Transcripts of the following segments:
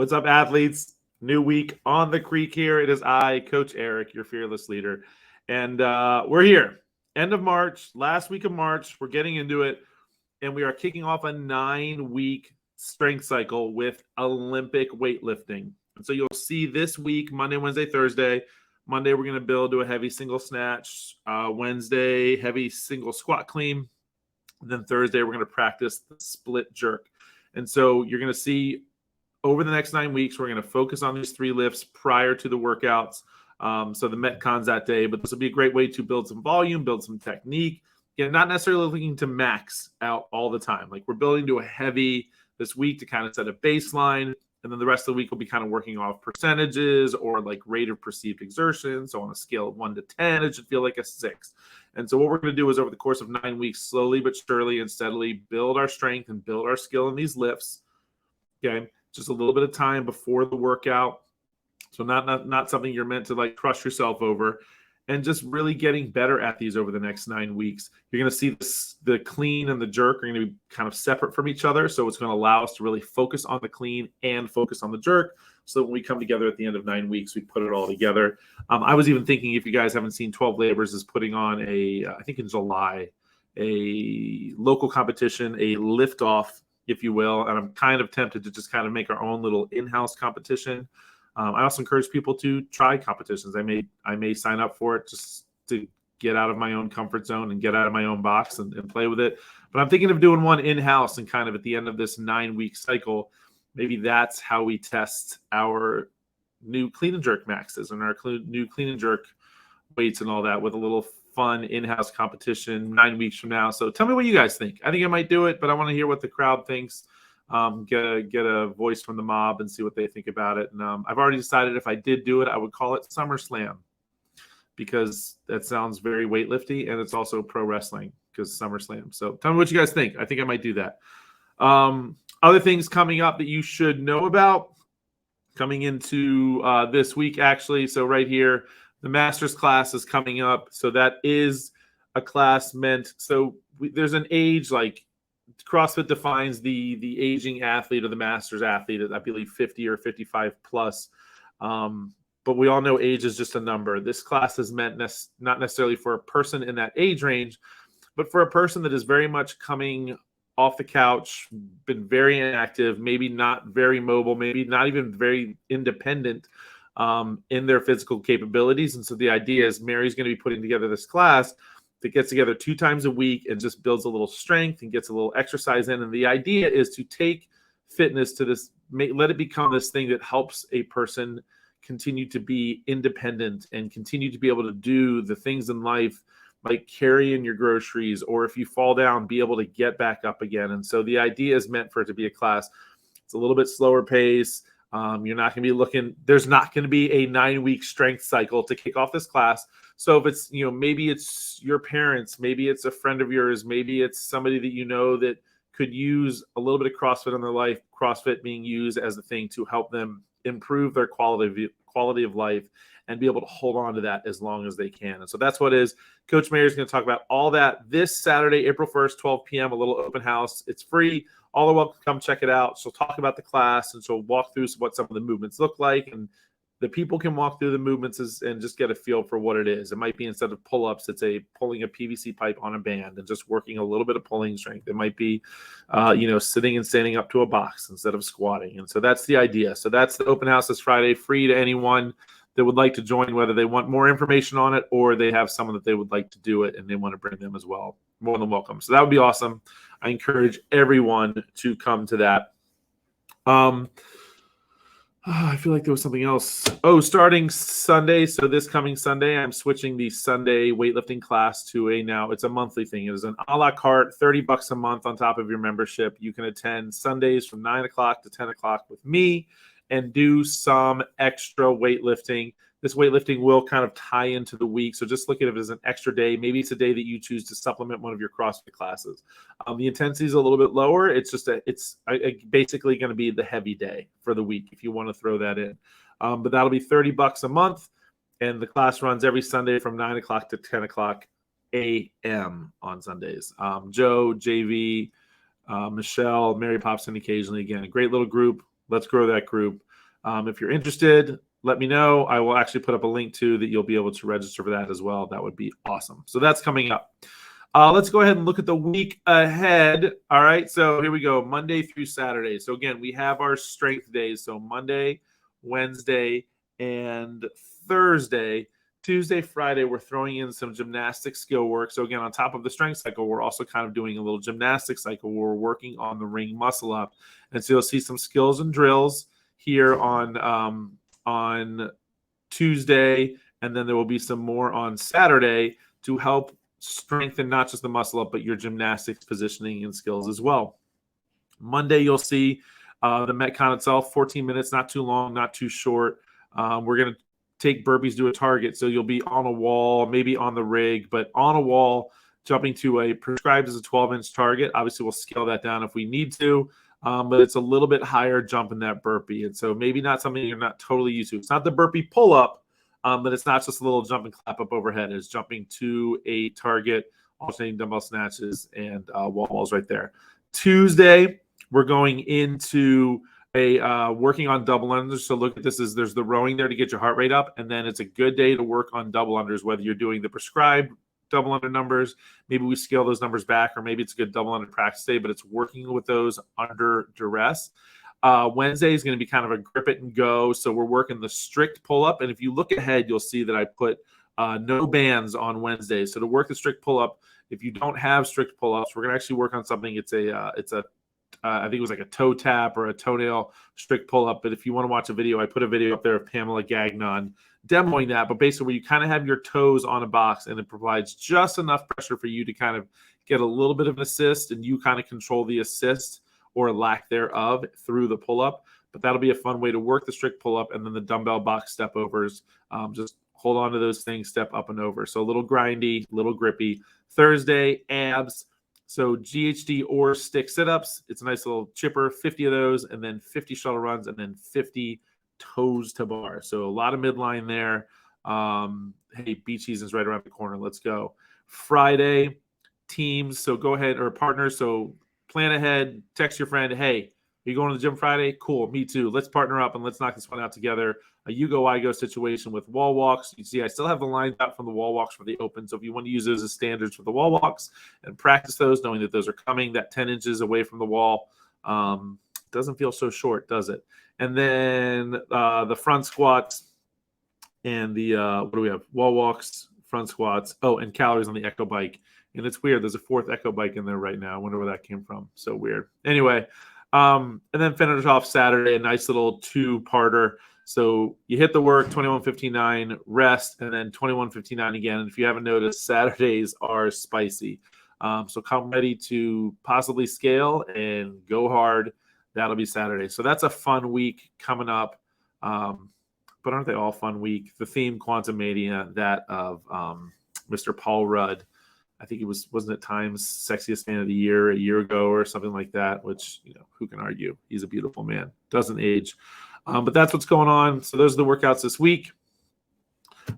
What's up, athletes? New week on the creek here. It is I, Coach Eric, your fearless leader. And we're here. End of March, last week of March. We're getting into it. And we are kicking off a 9-week strength cycle with Olympic weightlifting. And so you'll see this week, Monday, Wednesday, Thursday. Monday, we're going to build to a heavy single snatch. Wednesday, heavy single squat clean. And then Thursday, we're going to practice the split jerk. And so you're going to see over the next 9 weeks, we're going to focus on these 3 lifts prior to the workouts. So the Metcons that day, but this will be a great way to build some volume, build some technique. Not necessarily looking to max out all the time. Like we're building to a heavy this week to kind of set a baseline. And then the rest of the week will be kind of working off percentages or like rate of perceived exertion. So on a scale of 1 to 10, it should feel like a 6. And so what we're going to do is over the course of 9 weeks, slowly but surely and steadily build our strength and build our skill in these lifts. Okay. Just a little bit of time before the workout. So not something you're meant to like crush yourself over, and just really getting better at these over the next 9 weeks. You're going to see the clean and the jerk are going to be kind of separate from each other. So it's going to allow us to really focus on the clean and focus on the jerk. So that when we come together at the end of 9 weeks, we put it all together. I was even thinking, if you guys haven't seen 12 Labors is putting on I think in July, a local competition, a lift-off, if you will. And I'm kind of tempted to just kind of make our own little in-house competition. I also encourage people to try competitions. I may sign up for it just to get out of my own comfort zone and get out of my own box and play with it. But I'm thinking of doing one in-house, and kind of at the end of this 9-week cycle, maybe that's how we test our new clean and jerk maxes and our new clean and jerk weights and all that, with a little fun in-house competition 9 weeks from now. So tell me what you guys think. I think I might do it, but I want to hear what the crowd thinks. Get a voice from the mob and see what they think about it. And I've already decided if I did do it, I would call it SummerSlam, because that sounds very weightlifty, and it's also pro wrestling because SummerSlam. So tell me what you guys think. I think I might do that. Other things coming up that you should know about coming into this week, actually. So right here, the master's class is coming up. So that is a class meant, so there's an age, like CrossFit defines the aging athlete or the master's athlete at, I believe, 50 or 55 plus. But we all know age is just a number. This class is meant not necessarily for a person in that age range, but for a person that is very much coming off the couch, been very inactive, maybe not very mobile, maybe not even very independent in their physical capabilities. And so the idea is Mary's going to be putting together this class that gets together 2 times a week and just builds a little strength and gets a little exercise in. And the idea is to take fitness to this, let it become this thing that helps a person continue to be independent and continue to be able to do the things in life, like carrying your groceries, or if you fall down, be able to get back up again. And so the idea is meant for it to be a class. It's a little bit slower pace. You're not going to be there's not going to be a 9-week strength cycle to kick off this class. So if it's, maybe it's your parents, maybe it's a friend of yours, maybe it's somebody that you know that could use a little bit of CrossFit in their life, CrossFit being used as a thing to help them improve their quality of life and be able to hold on to that as long as they can. And so that's what is. Coach Mayer is going to talk about all that this Saturday, April 1st, 12 p.m., a little open house. It's free. All are welcome to come check it out. She'll talk about the class, and she'll walk through what some of the movements look like, and the people can walk through the movements and just get a feel for what it is. It might be, instead of pull-ups, it's pulling a PVC pipe on a band and just working a little bit of pulling strength. It might be, sitting and standing up to a box instead of squatting. And so that's the idea. So that's the open house this Friday, free to anyone that would like to join, whether they want more information on it or they have someone that they would like to do it and they want to bring them as well. More than welcome. So that would be awesome. I encourage everyone to come to that. I feel like there was something else. Starting Sunday. So this coming Sunday, I'm switching the Sunday weightlifting class to it's a monthly thing. It is an a la carte, $30 a month on top of your membership. You can attend Sundays from 9 o'clock to 10 o'clock with me and do some extra weightlifting. This weightlifting will kind of tie into the week. So just look at it as an extra day. Maybe it's a day that you choose to supplement one of your CrossFit classes. The intensity is a little bit lower. It's just it's basically going to be the heavy day for the week if you want to throw that in. But that'll be $30 a month. And the class runs every Sunday from 9 o'clock to 10 o'clock a.m. on Sundays. Joe, JV, Michelle, Mary pops in occasionally. Again, a great little group. Let's grow that group. If you're interested, let me know. I will actually put up a link to that. You'll be able to register for that as well. That would be awesome. So that's coming up. Let's go ahead and look at the week ahead. All right, so here we go, Monday through Saturday. So again, we have our strength days. So Monday, Wednesday, and Thursday. Tuesday, Friday, we're throwing in some gymnastic skill work. So again, on top of the strength cycle, we're also kind of doing a little gymnastic cycle where we're working on the ring muscle up. And so you'll see some skills and drills here on Tuesday, and then there will be some more on Saturday to help strengthen not just the muscle up, but your gymnastics positioning and skills as well. Monday, you'll see the Metcon itself, 14 minutes, not too long, not too short. We're going to take burpees to a target. So you'll be on a wall, maybe on the rig, but on a wall, jumping to a prescribed as a 12-inch target. Obviously, we'll scale that down if we need to, but it's a little bit higher jump in that burpee. And so maybe not something you're not totally used to. It's not the burpee pull-up, but it's not just a little jump and clap up overhead. It's jumping to a target, alternating dumbbell snatches, and wall balls right there. Tuesday, we're going into working on double unders. So look at this, there's the rowing there to get your heart rate up, and then it's a good day to work on double unders, whether you're doing the prescribed double under numbers, maybe we scale those numbers back, or maybe it's a good double under practice day, but it's working with those under duress. Wednesday is going to be kind of a grip it and go. So we're working the strict pull up. And if you look ahead, you'll see that I put no bands on Wednesday. So to work the strict pull up, if you don't have strict pull ups, we're going to actually work on something. I think it was like a toe tap or a toenail strict pull up. But if you want to watch a video, I put a video up there of Pamela Gagnon demoing that. But basically where you kind of have your toes on a box and it provides just enough pressure for you to kind of get a little bit of an assist, and you kind of control the assist or lack thereof through the pull-up. But that'll be a fun way to work the strict pull-up, and then the dumbbell box step overs. Just hold on to those things, step up and over. So a little grindy, little grippy. Thursday, abs. So GHD or stick sit-ups. It's a nice little chipper, 50 of those, and then 50 shuttle runs, and then 50 toes to bar. So a lot of midline there. Hey, beach season's right around the corner. Let's go. Friday, teams. So go ahead, or partners. So plan ahead, text your friend, hey, are you going to the gym Friday? Cool, me too. Let's partner up and let's knock this one out together. A you go, I go situation with wall walks. You see, I still have the lines out from the wall walks for the open. So if you want to use those as standards for the wall walks and practice those, knowing that those are coming, that 10 inches away from the wall doesn't feel so short, does it? And then the front squats and the, what do we have? Wall walks, front squats. Oh, and calories on the Echo bike. And it's weird. There's a fourth Echo bike in there right now. I wonder where that came from. So weird. Anyway, and then finish off Saturday, a nice little two-parter. So you hit the work, 21:59, rest, and then 21:59 again. And if you haven't noticed, Saturdays are spicy. So come ready to possibly scale and go hard. That'll be Saturday. So that's a fun week coming up. But aren't they all fun week? The theme, Quantum Mania, that of Mr. Paul Rudd. I think he wasn't it Time's Sexiest Man of the Year a year ago or something like that, which, who can argue? He's a beautiful man. Doesn't age. But that's what's going on. So those are the workouts this week.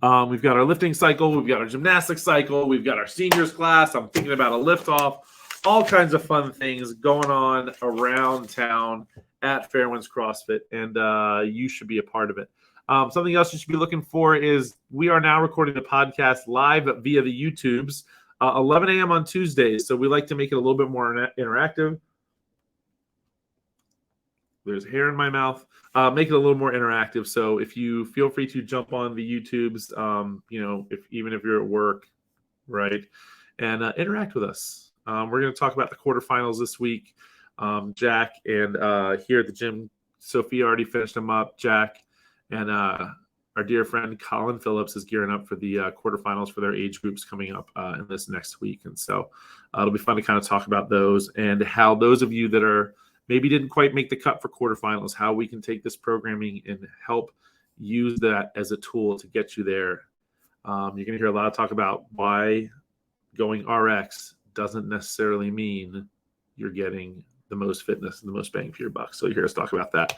We've got our lifting cycle. We've got our gymnastics cycle. We've got our seniors class. I'm thinking about a lift off. All kinds of fun things going on around town at Fairwinds CrossFit, and you should be a part of it. Something else you should be looking for is we are now recording the podcast live via the YouTubes. 11 a.m. on Tuesdays. So we like to make it a little bit more interactive. There's hair in my mouth. Make it a little more interactive. So if you feel free to jump on the YouTubes, even if you're at work, right, and interact with us. We're going to talk about the quarterfinals this week. Jack and here at the gym, Sophia already finished them up. Jack and our dear friend Colin Phillips is gearing up for the quarterfinals for their age groups coming up in this next week. And so it'll be fun to kind of talk about those and how those of you that are maybe didn't quite make the cut for quarterfinals, how we can take this programming and help use that as a tool to get you there. You're going to hear a lot of talk about why going RX doesn't necessarily mean you're getting the most fitness and the most bang for your buck. So you hear us talk about that.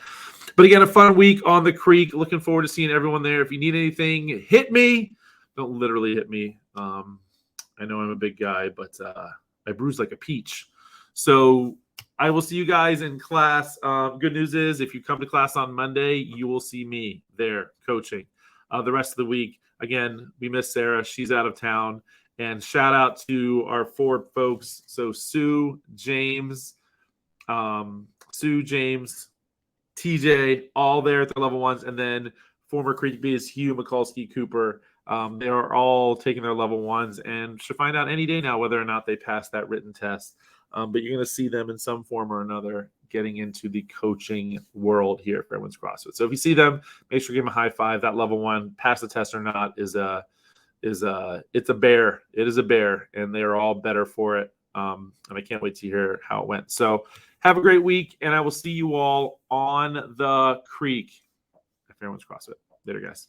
But again, a fun week on the creek. Looking forward to seeing everyone there. If you need anything, hit me. Don't literally hit me. I know I'm a big guy, but I bruise like a peach. So I will see you guys in class. Good news is if you come to class on Monday, you will see me there coaching. The rest of the week, again, we miss Sarah. She's out of town. And shout out to our Ford folks. So Sue, James, TJ, all there at the level ones. And then former Creek Bees, Hugh, Mikulski, Cooper. They are all taking their level ones and should find out any day now whether or not they pass that written test. But you're going to see them in some form or another getting into the coaching world here at Fairwinds CrossFit. So if you see them, make sure you give them a high five. That level one, pass the test or not, it's a bear. It is a bear, and they are all better for it. And I can't wait to hear how it went. So have a great week, and I will see you all on the creek at Fairwinds CrossFit. Later, guys.